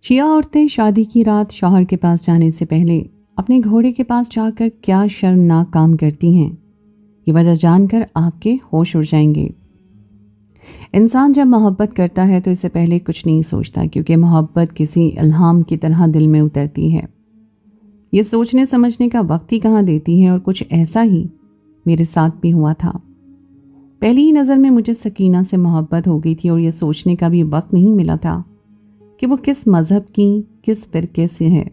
شیعہ عورتیں شادی کی رات شوہر کے پاس جانے سے پہلے اپنے گھوڑے کے پاس جا کر کیا شرمناک کام کرتی ہیں، یہ وجہ جان کر آپ کے ہوش اڑ جائیں گے۔ انسان جب محبت کرتا ہے تو اس سے پہلے کچھ نہیں سوچتا، کیونکہ محبت کسی الہام کی طرح دل میں اترتی ہے۔ یہ سوچنے سمجھنے کا وقت ہی کہاں دیتی ہے، اور کچھ ایسا ہی میرے ساتھ بھی ہوا تھا۔ پہلی ہی نظر میں مجھے سکینہ سے محبت ہو گئی تھی، اور یہ سوچنے کا بھی وقت نہیں ملا تھا کہ وہ کس مذہب کی، کس فرقے سے ہے۔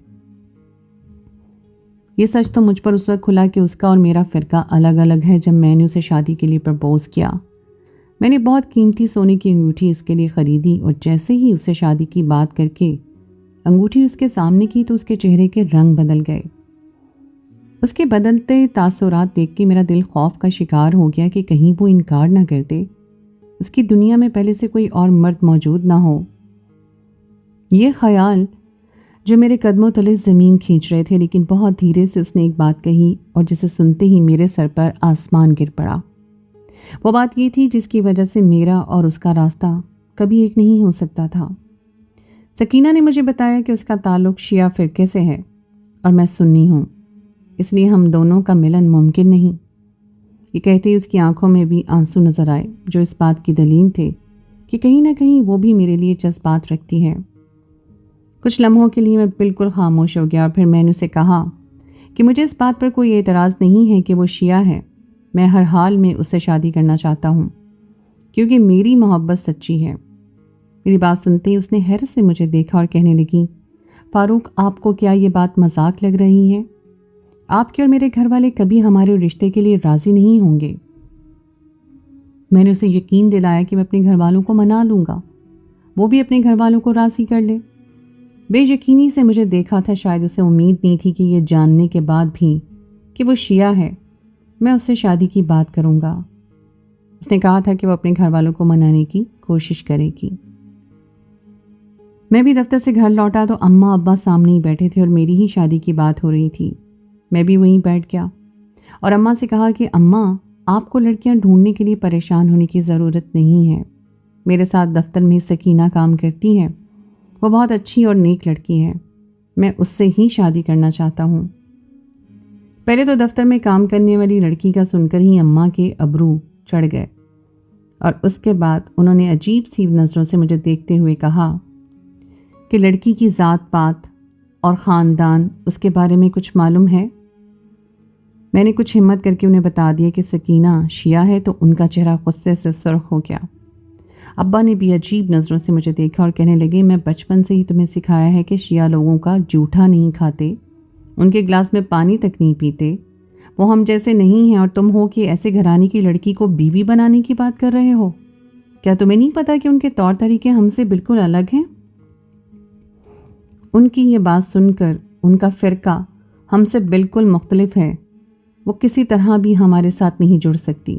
یہ سچ تو مجھ پر اس وقت کھلا کہ اس کا اور میرا فرقہ الگ الگ ہے، جب میں نے اسے شادی کے لیے پرپوز کیا۔ میں نے بہت قیمتی سونے کی انگوٹھی اس کے لیے خریدی، اور جیسے ہی اسے شادی کی بات کر کے انگوٹھی اس کے سامنے کی تو اس کے چہرے کے رنگ بدل گئے۔ اس کے بدلتے تاثرات دیکھ کے میرا دل خوف کا شکار ہو گیا کہ کہیں وہ انکار نہ کر دے، اس کی دنیا میں پہلے سے کوئی اور مرد موجود نہ ہو۔ یہ خیال جو میرے قدموں تلے زمین کھینچ رہے تھے، لیکن بہت دھیرے سے اس نے ایک بات کہی، اور جسے سنتے ہی میرے سر پر آسمان گر پڑا۔ وہ بات یہ تھی جس کی وجہ سے میرا اور اس کا راستہ کبھی ایک نہیں ہو سکتا تھا۔ سکینہ نے مجھے بتایا کہ اس کا تعلق شیعہ فرقے سے ہے اور میں سنی ہوں، اس لیے ہم دونوں کا ملن ممکن نہیں۔ یہ کہتے ہی اس کی آنکھوں میں بھی آنسو نظر آئے، جو اس بات کی دلیل تھے کہ کہیں نہ کہیں وہ بھی میرے لیے جذبات رکھتی ہے۔ کچھ لمحوں کے لیے میں بالکل خاموش ہو گیا، اور پھر میں نے اسے کہا کہ مجھے اس بات پر کوئی اعتراض نہیں ہے کہ وہ شیعہ ہے، میں ہر حال میں اس سے شادی کرنا چاہتا ہوں، کیونکہ میری محبت سچی ہے۔ میری بات سنتے ہی اس نے حیرت سے مجھے دیکھا اور کہنے لگی، فاروق، آپ کو کیا یہ بات مذاق لگ رہی ہے؟ آپ کے اور میرے گھر والے کبھی ہمارے رشتے کے لیے راضی نہیں ہوں گے۔ میں نے اسے یقین دلایا کہ میں اپنے گھر والوں کو منا لوں گا، وہ بھی اپنے گھر والوں کو راضی کر لے۔ بے یقینی سے مجھے دیکھا تھا، شاید اسے امید نہیں تھی کہ یہ جاننے کے بعد بھی کہ وہ شیعہ ہے میں اس سے شادی کی بات کروں گا۔ اس نے کہا تھا کہ وہ اپنے گھر والوں کو منانے کی کوشش کرے گی۔ میں بھی دفتر سے گھر لوٹا تو اماں ابا سامنے ہی بیٹھے تھے اور میری ہی شادی کی بات ہو رہی تھی۔ میں بھی وہیں بیٹھ گیا اور اماں سے کہا کہ اماں، آپ کو لڑکیاں ڈھونڈنے کے لیے پریشان ہونے کی ضرورت نہیں ہے۔ میرے ساتھ دفتر میں سکینہ کام کرتی ہے، وہ بہت اچھی اور نیک لڑکی ہے، میں اس سے ہی شادی کرنا چاہتا ہوں۔ پہلے تو دفتر میں کام کرنے والی لڑکی کا سن کر ہی اماں کے ابرو چڑھ گئے، اور اس کے بعد انہوں نے عجیب سی نظروں سے مجھے دیکھتے ہوئے کہا کہ لڑکی کی ذات پات اور خاندان، اس کے بارے میں کچھ معلوم ہے؟ میں نے کچھ ہمت کر کے انہیں بتا دیا کہ سکینہ شیعہ ہے، تو ان کا چہرہ غصے سے سرخ ہو گیا۔ ابا نے بھی عجیب نظروں سے مجھے دیکھا اور کہنے لگے، میں بچپن سے ہی تمہیں سکھایا ہے کہ شیعہ لوگوں کا جھوٹا نہیں کھاتے، ان کے گلاس میں پانی تک نہیں پیتے، وہ ہم جیسے نہیں ہیں، اور تم ہو کہ ایسے گھرانے کی لڑکی کو بیوی بنانے کی بات کر رہے ہو۔ کیا تمہیں نہیں پتا کہ ان کے طور طریقے ہم سے بالکل الگ ہیں؟ ان کی یہ بات سن کر ان کا فرقہ ہم سے بالکل مختلف ہے، وہ کسی طرح بھی ہمارے ساتھ نہیں جڑ سکتی۔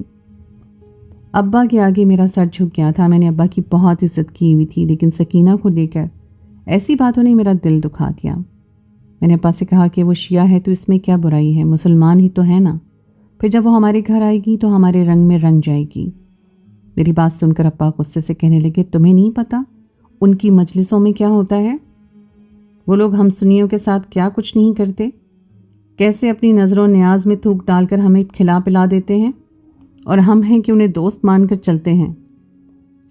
ابا کے آگے میرا سر جھک گیا تھا۔ میں نے ابا کی بہت عزت کی ہوئی تھی، لیکن سکینہ کو لے کر ایسی باتوں نے میرا دل دکھا دیا۔ میں نے ابا سے کہا کہ وہ شیعہ ہے تو اس میں کیا برائی ہے، مسلمان ہی تو ہے نا، پھر جب وہ ہمارے گھر آئے گی تو ہمارے رنگ میں رنگ جائے گی۔ میری بات سن کر ابا غصے سے کہنے لگے، تمہیں نہیں پتا ان کی مجلسوں میں کیا ہوتا ہے؟ وہ لوگ ہم سنیوں کے ساتھ کیا کچھ نہیں کرتے، کیسے اپنی نظر و نیاز میں تھوک ڈال کر ہمیں کھلا پلا دیتے ہیں، اور ہم ہیں کہ انہیں دوست مان کر چلتے ہیں۔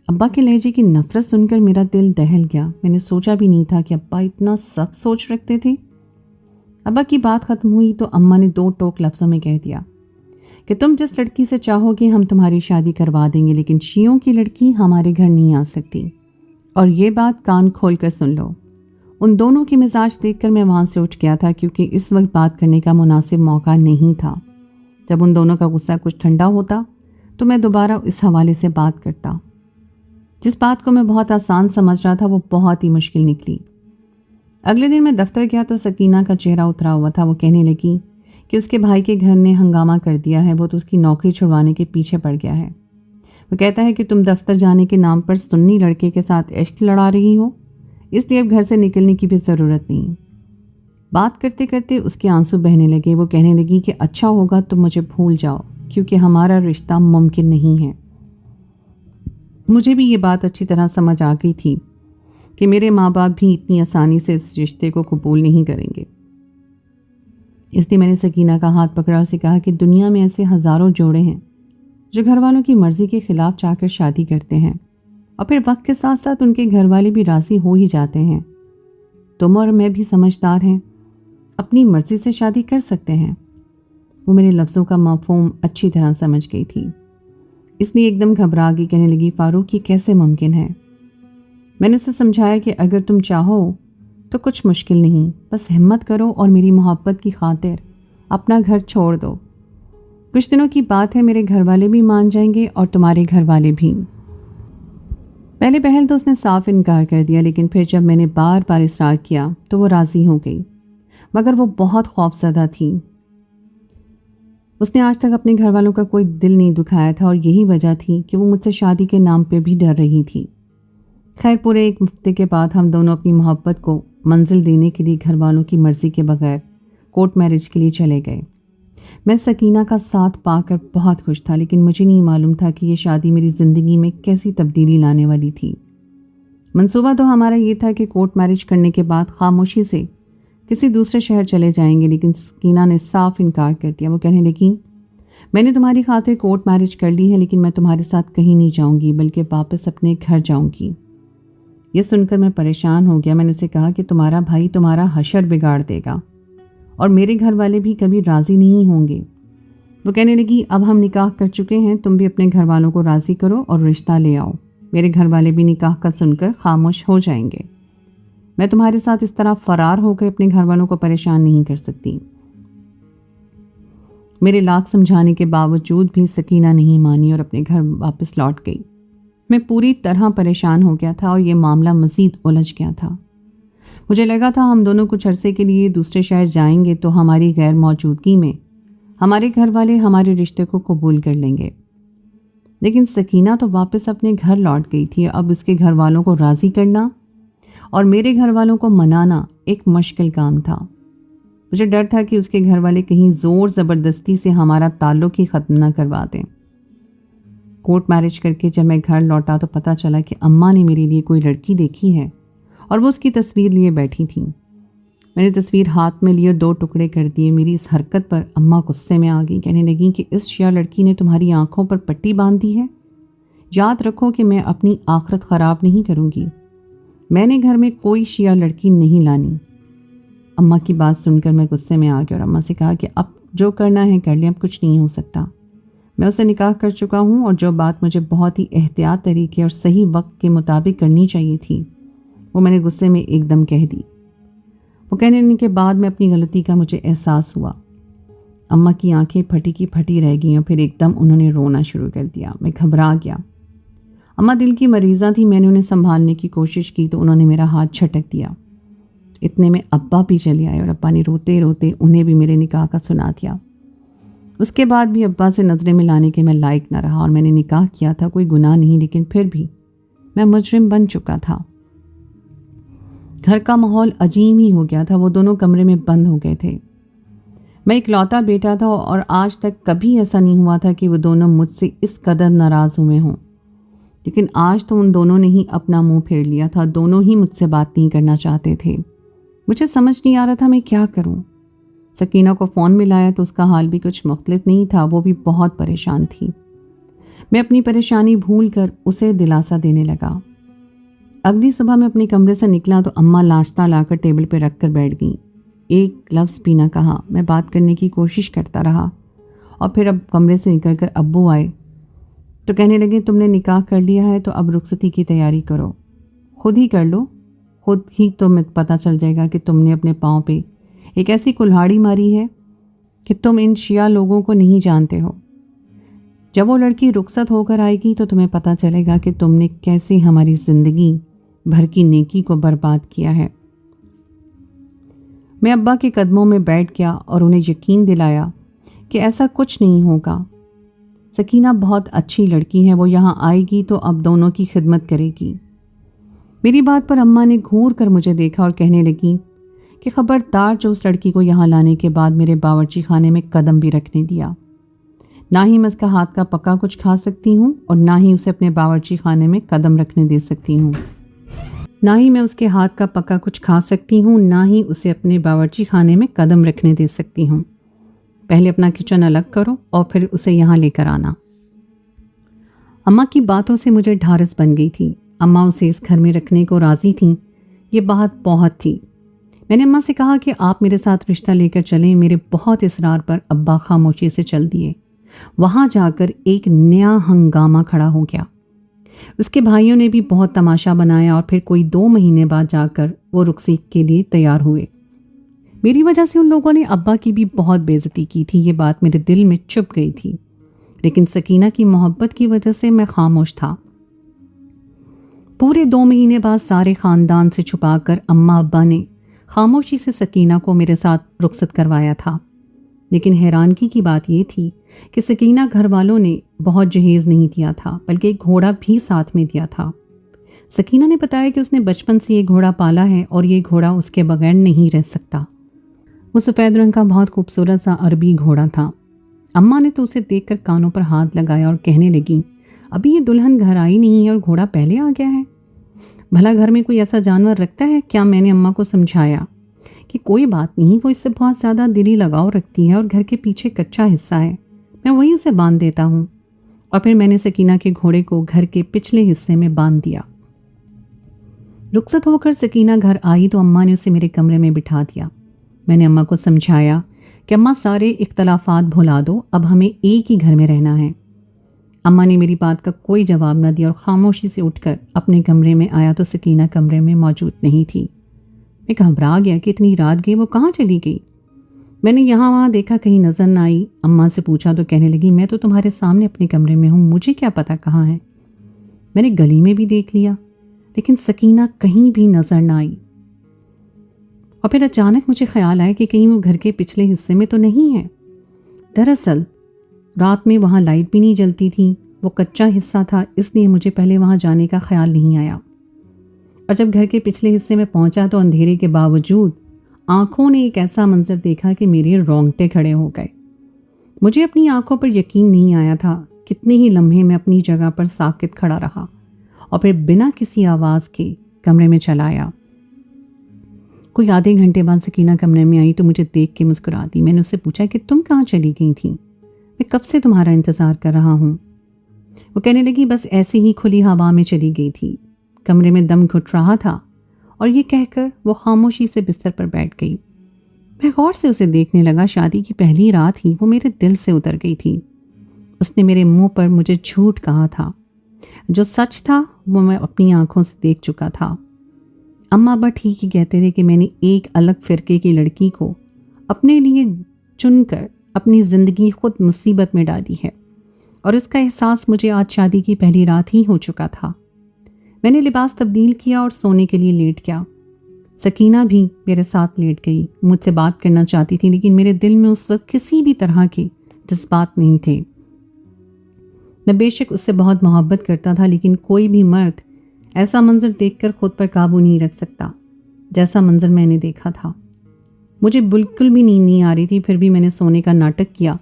ابا کے لہجے کی نفرت سن کر میرا دل دہل گیا۔ میں نے سوچا بھی نہیں تھا کہ ابا اتنا سخت سوچ رکھتے تھے۔ ابا کی بات ختم ہوئی تو اماں نے دو ٹوک لفظوں میں کہہ دیا کہ تم جس لڑکی سے چاہو گے ہم تمہاری شادی کروا دیں گے، لیکن شیعوں کی لڑکی ہمارے گھر نہیں آ سکتی، اور یہ بات کان کھول کر سن لو۔ ان دونوں کی مزاج دیکھ کر میں وہاں سے اٹھ گیا تھا، کیونکہ اس وقت بات کرنے کا مناسب موقع نہیں تھا۔ جب ان دونوں کا غصہ کچھ ٹھنڈا ہوتا تو میں دوبارہ اس حوالے سے بات کرتا۔ جس بات کو میں بہت آسان سمجھ رہا تھا وہ بہت ہی مشکل نکلی۔ اگلے دن میں دفتر گیا تو سکینہ کا چہرہ اترا ہوا تھا۔ وہ کہنے لگی کہ اس کے بھائی کے گھر نے ہنگامہ کر دیا ہے، وہ تو اس کی نوکری چھڑوانے کے پیچھے پڑ گیا ہے۔ وہ کہتا ہے کہ تم دفتر جانے کے نام پر سنی لڑکے کے ساتھ عشق لڑا رہی ہو، اس لیے اب گھر سے نکلنے کی بھی ضرورت نہیں۔ بات کرتے کرتے اس کے آنسو بہنے لگے۔ وہ کہنے لگی کہ اچھا ہوگا تم مجھے بھول جاؤ، کیونکہ ہمارا رشتہ ممکن نہیں ہے۔ مجھے بھی یہ بات اچھی طرح سمجھ آ گئی تھی، کہ میرے ماں باپ بھی اتنی آسانی سے اس رشتے کو قبول نہیں کریں گے۔ اس لیے میں نے سکینہ کا ہاتھ پکڑا اور اسے کہا کہ دنیا میں ایسے ہزاروں جوڑے ہیں جو گھر والوں کی مرضی کے خلاف چاہ کر شادی کرتے ہیں، اور پھر وقت کے ساتھ ساتھ ان کے گھر والے بھی راضی ہو ہی جاتے ہیں۔ تم اور میں بھی سمجھدار ہیں، اپنی مرضی سے شادی کر سکتے ہیں۔ وہ میرے لفظوں کا مفہوم اچھی طرح سمجھ گئی تھی، اس لیے ایک دم گھبرا گئی، کہنے لگی فاروق یہ کیسے ممکن ہے؟ میں نے اسے سمجھایا کہ اگر تم چاہو تو کچھ مشکل نہیں، بس ہمت کرو اور میری محبت کی خاطر اپنا گھر چھوڑ دو۔ کچھ دنوں کی بات ہے، میرے گھر والے بھی مان جائیں گے اور تمہارے گھر والے بھی۔ پہلے پہل تو اس نے صاف انکار کر دیا، لیکن پھر جب میں نے بار بار اصرار کیا تو وہ راضی ہو گئی، مگر وہ بہت خوفزدہ تھی۔ اس نے آج تک اپنے گھر والوں کا کوئی دل نہیں دکھایا تھا، اور یہی وجہ تھی کہ وہ مجھ سے شادی کے نام پہ بھی ڈر رہی تھی۔ خیر پورے ایک ہفتے کے بعد ہم دونوں اپنی محبت کو منزل دینے کے لیے گھر والوں کی مرضی کے بغیر کورٹ میرج کے لیے چلے گئے۔ میں سکینہ کا ساتھ پا کر بہت خوش تھا، لیکن مجھے نہیں معلوم تھا کہ یہ شادی میری زندگی میں کیسی تبدیلی لانے والی تھی۔ منصوبہ تو ہمارا یہ تھا کہ کورٹ میرج کرنے کے بعد خاموشی سے کسی دوسرے شہر چلے جائیں گے، لیکن سکینہ نے صاف انکار کر دیا۔ وہ کہنے لگی میں نے تمہاری خاطر کورٹ میرج کر لی ہے، لیکن میں تمہارے ساتھ کہیں نہیں جاؤں گی، بلکہ واپس اپنے گھر جاؤں گی۔ یہ سن کر میں پریشان ہو گیا۔ میں نے اسے کہا کہ تمہارا بھائی تمہارا حشر بگاڑ دے گا، اور میرے گھر والے بھی کبھی راضی نہیں ہوں گے۔ وہ کہنے لگی اب ہم نکاح کر چکے ہیں، تم بھی اپنے گھر والوں کو راضی کرو اور رشتہ لے آؤ۔ میرے گھر والے بھی نکاح کا سن کر خاموش ہو جائیں گے۔ میں تمہارے ساتھ اس طرح فرار ہو کے اپنے گھر والوں کو پریشان نہیں کر سکتی۔ میرے لاکھ سمجھانے کے باوجود بھی سکینہ نہیں مانی اور اپنے گھر واپس لوٹ گئی۔ میں پوری طرح پریشان ہو گیا تھا اور یہ معاملہ مزید الجھ گیا تھا۔ مجھے لگا تھا ہم دونوں کچھ عرصے کے لیے دوسرے شہر جائیں گے تو ہماری غیر موجودگی میں ہمارے گھر والے ہمارے رشتے کو قبول کر لیں گے، لیکن سکینہ تو واپس اپنے گھر لوٹ گئی تھی۔ اب اس کے گھر والوں کو راضی کرنا اور میرے گھر والوں کو منانا ایک مشکل کام تھا۔ مجھے ڈر تھا کہ اس کے گھر والے کہیں زور زبردستی سے ہمارا تعلق ہی ختم نہ کروا دیں۔ کورٹ میرج کر کے جب میں گھر لوٹا تو پتہ چلا کہ اماں نے میرے لیے کوئی لڑکی دیکھی ہے اور وہ اس کی تصویر لیے بیٹھی تھیں۔ میں نے تصویر ہاتھ میں لی اور 2 ٹکڑے کر دیے۔ میری اس حرکت پر اماں غصے میں آ گئی، کہنے لگیں کہ اس شیعہ لڑکی نے تمہاری آنکھوں پر پٹی باندھ دی ہے۔ یاد رکھو کہ میں اپنی آخرت خراب نہیں کروں گی، میں نے گھر میں کوئی شیعہ لڑکی نہیں لانی۔ اماں کی بات سن کر میں غصے میں آ گیا اور اماں سے کہا کہ اب جو کرنا ہے کر لیں، اب کچھ نہیں ہو سکتا۔ میں اسے نکاح کر چکا ہوں، اور جو بات مجھے بہت ہی احتیاط طریقے اور صحیح وقت کے مطابق کرنی چاہیے تھی وہ میں نے غصے میں ایک دم کہہ دی۔ وہ کہنے کے بعد میں اپنی غلطی کا مجھے احساس ہوا۔ اماں کی آنکھیں پھٹی کی پھٹی رہ گئیں اور پھر ایک دم انہوں نے رونا شروع کر دیا۔ میں گھبرا گیا۔ اماں دل کی مریضہ تھی، میں نے انہیں سنبھالنے کی کوشش کی تو انہوں نے میرا ہاتھ جھٹک دیا۔ اتنے میں ابا بھی چلے آئے اور ابا نے روتے روتے انہیں بھی میرے نکاح کا سنا دیا۔ اس کے بعد بھی ابا سے نظریں ملانے کے میں لائق نہ رہا، اور میں نے نکاح کیا تھا، کوئی گناہ نہیں، لیکن پھر بھی میں مجرم بن چکا تھا۔ گھر کا ماحول عجیب ہی ہو گیا تھا، وہ دونوں کمرے میں بند ہو گئے تھے۔ میں اکلوتا بیٹا تھا اور آج تک کبھی ایسا نہیں ہوا تھا کہ وہ دونوں مجھ سے اس قدر ناراض ہوئے ہوں، لیکن آج تو ان دونوں نے ہی اپنا منہ پھیر لیا تھا۔ دونوں ہی مجھ سے بات نہیں کرنا چاہتے تھے۔ مجھے سمجھ نہیں آ رہا تھا میں کیا کروں۔ سکینہ کو فون ملایا تو اس کا حال بھی کچھ مختلف نہیں تھا، وہ بھی بہت پریشان تھی۔ میں اپنی پریشانی بھول کر اسے دلاسا دینے لگا۔ اگلی صبح میں اپنے کمرے سے نکلا تو اماں ناشتہ لا کر ٹیبل پہ رکھ کر بیٹھ گئیں۔ ایک لفظ بھی نہ کہا۔ میں بات کرنے کی کوشش کرتا رہا، اور پھر اب کمرے سے نکل کر ابو آئے تو کہنے لگے تم نے نکاح کر لیا ہے تو اب رخصتی کی تیاری کرو، خود ہی کر لو، خود ہی تمہیں پتہ چل جائے گا کہ تم نے اپنے پاؤں پہ ایک ایسی کلہاڑی ماری ہے کہ تم ان شیعہ لوگوں کو نہیں جانتے ہو۔ جب وہ لڑکی رخصت ہو کر آئے گی تو تمہیں پتہ چلے گا کہ تم نے کیسے ہماری زندگی بھر کی نیکی کو برباد کیا ہے۔ میں ابا کے قدموں میں بیٹھ گیا اور انہیں یقین دلایا کہ ایسا کچھ نہیں ہوگا۔ سکینہ بہت اچھی لڑکی ہے، وہ یہاں آئے گی تو اب دونوں کی خدمت کرے گی۔ میری بات پر اماں نے گھور کر مجھے دیکھا اور کہنے لگی کہ خبردار جو اس لڑکی کو یہاں لانے کے بعد میرے باورچی خانے میں قدم بھی رکھنے دیا۔ نہ ہی میں اس کا ہاتھ کا پکا کچھ کھا سکتی ہوں اور نہ ہی اسے اپنے باورچی خانے میں قدم رکھنے دے سکتی ہوں۔ نہ ہی میں اس کے ہاتھ کا پکا کچھ کھا سکتی ہوں، نہ ہی اسے اپنے باورچی خانے میں قدم رکھنے دے سکتی ہوں۔ پہلے اپنا کچن الگ کرو اور پھر اسے یہاں لے کر آنا۔ اماں کی باتوں سے مجھے ڈھارس بن گئی تھی۔ اماں اسے اس گھر میں رکھنے کو راضی تھیں، یہ بات بہت تھی۔ میں نے اماں سے کہا کہ آپ میرے ساتھ رشتہ لے کر چلیں۔ میرے بہت اصرار پر ابا خاموشی سے چل دیے۔ وہاں جا کر ایک نیا ہنگامہ کھڑا ہو گیا۔ اس کے بھائیوں نے بھی بہت تماشا بنایا اور پھر کوئی 2 مہینے بعد جا کر وہ رخصتی کے لیے تیار ہوئے۔ میری وجہ سے ان لوگوں نے ابا کی بھی بہت بے عزتی کی تھی، یہ بات میرے دل میں چپ گئی تھی، لیکن سکینہ کی محبت کی وجہ سے میں خاموش تھا۔ پورے 2 مہینے بعد سارے خاندان سے چھپا کر اماں ابا نے خاموشی سے سکینہ کو میرے ساتھ رخصت کروایا تھا۔ لیکن حیرانگی کی بات یہ تھی کہ سکینہ گھر والوں نے بہت جہیز نہیں دیا تھا، بلکہ ایک گھوڑا بھی ساتھ میں دیا تھا۔ سکینہ نے بتایا کہ اس نے بچپن سے یہ گھوڑا پالا ہے اور یہ گھوڑا اس کے بغیر نہیں رہ سکتا۔ وہ سفید رنگ کا بہت خوبصورت سا عربی گھوڑا تھا۔ اماں نے تو اسے دیکھ کر کانوں پر ہاتھ لگایا اور کہنے لگیں، ابھی یہ دلہن گھر آئی نہیں ہے اور گھوڑا پہلے آ گیا ہے۔ بھلا گھر میں کوئی ایسا جانور رکھتا ہے کیا؟ میں نے اماں کو سمجھایا کہ کوئی بات نہیں، وہ اس سے بہت زیادہ دلی لگاؤ رکھتی ہے اور گھر کے پیچھے کچا حصہ ہے، میں وہیں اسے باندھ دیتا ہوں۔ اور پھر میں نے سکینہ کے گھوڑے کو گھر کے پچھلے حصے میں باندھ دیا۔ رخصت ہو کر سکینہ گھر آئی تو اماں نے اسے میرے کمرے میں بٹھا دیا۔ میں نے اماں کو سمجھایا کہ اماں سارے اختلافات بھلا دو، اب ہمیں ایک ہی گھر میں رہنا ہے۔ اماں نے میری بات کا کوئی جواب نہ دیا اور خاموشی سے اٹھ کر اپنے کمرے میں آیا تو سکینہ کمرے میں موجود نہیں تھی۔ میں گھبرا گیا کہ اتنی رات گئی، وہ کہاں چلی گئی؟ میں نے یہاں وہاں دیکھا، کہیں نظر نہ آئی۔ اماں سے پوچھا تو کہنے لگی، میں تو تمہارے سامنے اپنے کمرے میں ہوں، مجھے کیا پتا کہاں ہے۔ میں نے گلی میں بھی دیکھ لیا لیکن سکینہ کہیں بھی نظر نہ آئی۔ اور پھر اچانک مجھے خیال آیا کہ کہیں وہ گھر کے پچھلے حصے میں تو نہیں ہے۔ دراصل رات میں وہاں لائٹ بھی نہیں جلتی تھی، وہ کچا حصہ تھا، اس لیے مجھے پہلے وہاں جانے کا خیال نہیں آیا۔ اور جب گھر کے پچھلے حصے میں پہنچا تو اندھیرے کے باوجود آنکھوں نے ایک ایسا منظر دیکھا کہ میرے رونگٹے کھڑے ہو گئے۔ مجھے اپنی آنکھوں پر یقین نہیں آیا تھا۔ کتنے ہی لمحے میں اپنی جگہ پر ساکت کھڑا رہا اور پھر بنا کسی آواز کے کمرے میں چلا آیا۔ کوئی آدھے گھنٹے بعد سکینہ کمرے میں آئی تو مجھے دیکھ کے مسکرا دی۔ میں نے اس سے پوچھا کہ تم کہاں چلی گئی تھیں؟ میں کب سے تمہارا انتظار کر رہا ہوں۔ وہ کہنے لگی، بس ایسے ہی کھلی ہوا میں چلی گئی تھی، کمرے میں دم گھٹ رہا تھا۔ اور یہ کہہ کر وہ خاموشی سے بستر پر بیٹھ گئی۔ میں غور سے اسے دیکھنے لگا۔ شادی کی پہلی رات ہی وہ میرے دل سے اتر گئی تھی۔ اس نے میرے منہ پر مجھے جھوٹ کہا تھا، جو سچ تھا وہ میں اپنی آنکھوں سے دیکھ چکا تھا۔ اماں ابا ٹھیک ہی کہتے تھے کہ میں نے ایک الگ فرقے کی لڑکی کو اپنے لیے چن کر اپنی زندگی خود مصیبت میں ڈالی ہے، اور اس کا احساس مجھے آج شادی کی پہلی رات ہی ہو چکا تھا۔ میں نے لباس تبدیل کیا اور سونے کے لیے لیٹ گیا۔ سکینہ بھی میرے ساتھ لیٹ گئی، مجھ سے بات کرنا چاہتی تھی لیکن میرے دل میں اس وقت کسی بھی طرح کے جذبات نہیں تھے۔ میں بے شک اس سے بہت محبت کرتا تھا، لیکن کوئی بھی مرد ایسا منظر دیکھ کر خود پر قابو نہیں رکھ سکتا جیسا منظر میں نے دیکھا تھا۔ مجھے بالکل بھی نیند نہیں آ رہی تھی، پھر بھی میں نے سونے کا ناٹک کیا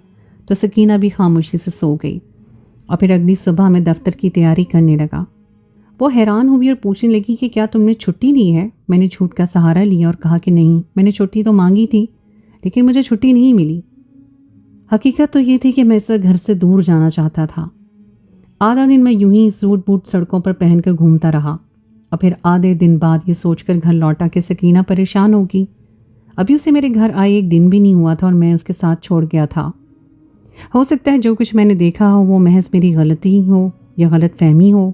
تو سکینہ بھی خاموشی سے سو گئی۔ اور پھر اگلی صبح میں دفتر کی تیاری کرنے لگا۔ وہ حیران ہوئی اور پوچھنے لگی کہ کیا تم نے چھٹی لی ہے؟ میں نے جھوٹ کا سہارا لیا اور کہا کہ نہیں، میں نے چھٹی تو مانگی تھی لیکن مجھے چھٹی نہیں ملی۔ حقیقت تو یہ تھی کہ میں اس وقت گھر سے دور جانا چاہتا تھا۔ آدھا دن میں یوں ہی سوٹ بوٹ سڑکوں پر پہن کر گھومتا رہا، اور پھر آدھے دن بعد یہ سوچ کر گھر لوٹا کہ سکینہ پریشان ہوگی۔ ابھی اسے میرے گھر آئے 1 دن بھی نہیں ہوا تھا اور میں اس کے ساتھ چھوڑ گیا تھا۔ ہو سکتا ہے جو کچھ میں نے دیکھا ہو وہ محض میری غلطی ہو یا غلط فہمی ہو۔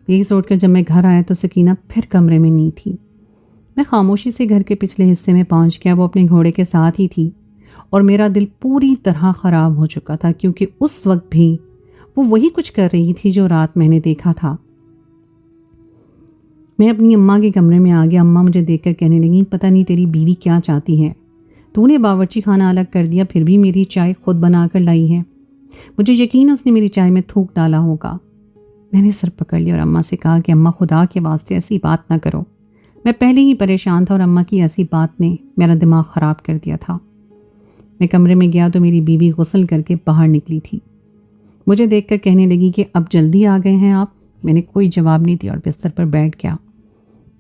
یہی سوچ کر جب میں گھر آیا تو سکینہ پھر کمرے میں نہیں تھی۔ میں خاموشی سے گھر کے پچھلے حصے میں پہنچ گیا۔ وہ اپنے گھوڑے کے ساتھ ہی تھی اور میرا دل پوری طرح خراب ہو چکا تھا، کیونکہ اس وقت بھی وہ وہی کچھ کر رہی تھی جو رات میں نے دیکھا تھا۔ میں اپنی اماں کے کمرے میں آ گیا۔ اماں مجھے دیکھ کر کہنے لگیں، پتہ نہیں تیری بیوی کیا چاہتی ہے، تو نے باورچی خانہ الگ کر دیا پھر بھی میری چائے خود بنا کر لائی ہے۔ مجھے یقین اس نے میری چائے میں تھوک ڈالا ہوگا۔ میں نے سر پکڑ لیا اور اماں سے کہا کہ اماں خدا کے واسطے ایسی بات نہ کرو۔ میں پہلے ہی پریشان تھا اور اماں کی ایسی بات نے میرا دماغ خراب کر دیا تھا۔ میں کمرے میں گیا تو میری بیوی غسل کر کے باہر نکلی تھی۔ مجھے دیکھ کر کہنے لگی کہ اب جلدی آ گئے ہیں آپ؟ میں نے کوئی جواب نہیں دیا اور بستر پر بیٹھ گیا۔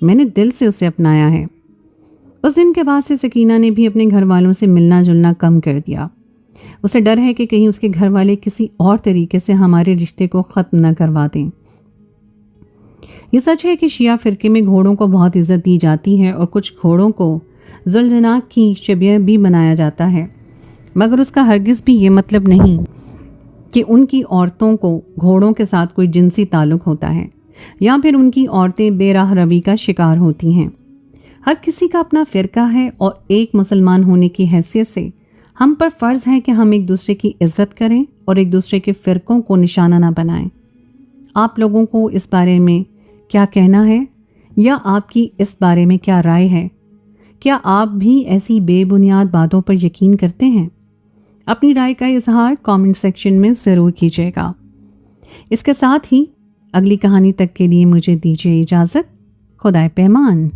میں نے دل سے اسے اپنایا ہے۔ اس دن کے بعد سے سکینہ نے بھی اپنے گھر والوں سے ملنا جلنا کم کر دیا۔ اسے ڈر ہے کہ کہیں اس کے گھر والے کسی اور طریقے سے ہمارے رشتے کو ختم نہ کروا دیں۔ یہ سچ ہے کہ شیعہ فرقے میں گھوڑوں کو بہت عزت دی جاتی ہے اور کچھ گھوڑوں کو ذوالجناح کی شبیہ بھی بنایا جاتا ہے، مگر اس کا ہرگز بھی یہ مطلب نہیں کہ ان کی عورتوں کو گھوڑوں کے ساتھ کوئی جنسی تعلق ہوتا ہے یا پھر ان کی عورتیں بے راہ روی کا شکار ہوتی ہیں۔ ہر کسی کا اپنا فرقہ ہے اور ایک مسلمان ہونے کی حیثیت سے ہم پر فرض ہے کہ ہم ایک دوسرے کی عزت کریں اور ایک دوسرے کے فرقوں کو نشانہ نہ بنائیں۔ آپ لوگوں کو اس بارے میں کیا کہنا ہے یا آپ کی اس بارے میں کیا رائے ہے؟ کیا آپ بھی ایسی بے بنیاد باتوں پر یقین کرتے ہیں؟ اپنی رائے کا اظہار کامنٹ سیکشن میں ضرور کیجیے گا۔ اس کے ساتھ ہی اگلی کہانی تک کے لیے مجھے دیجیے اجازت۔ خدائے پیمان۔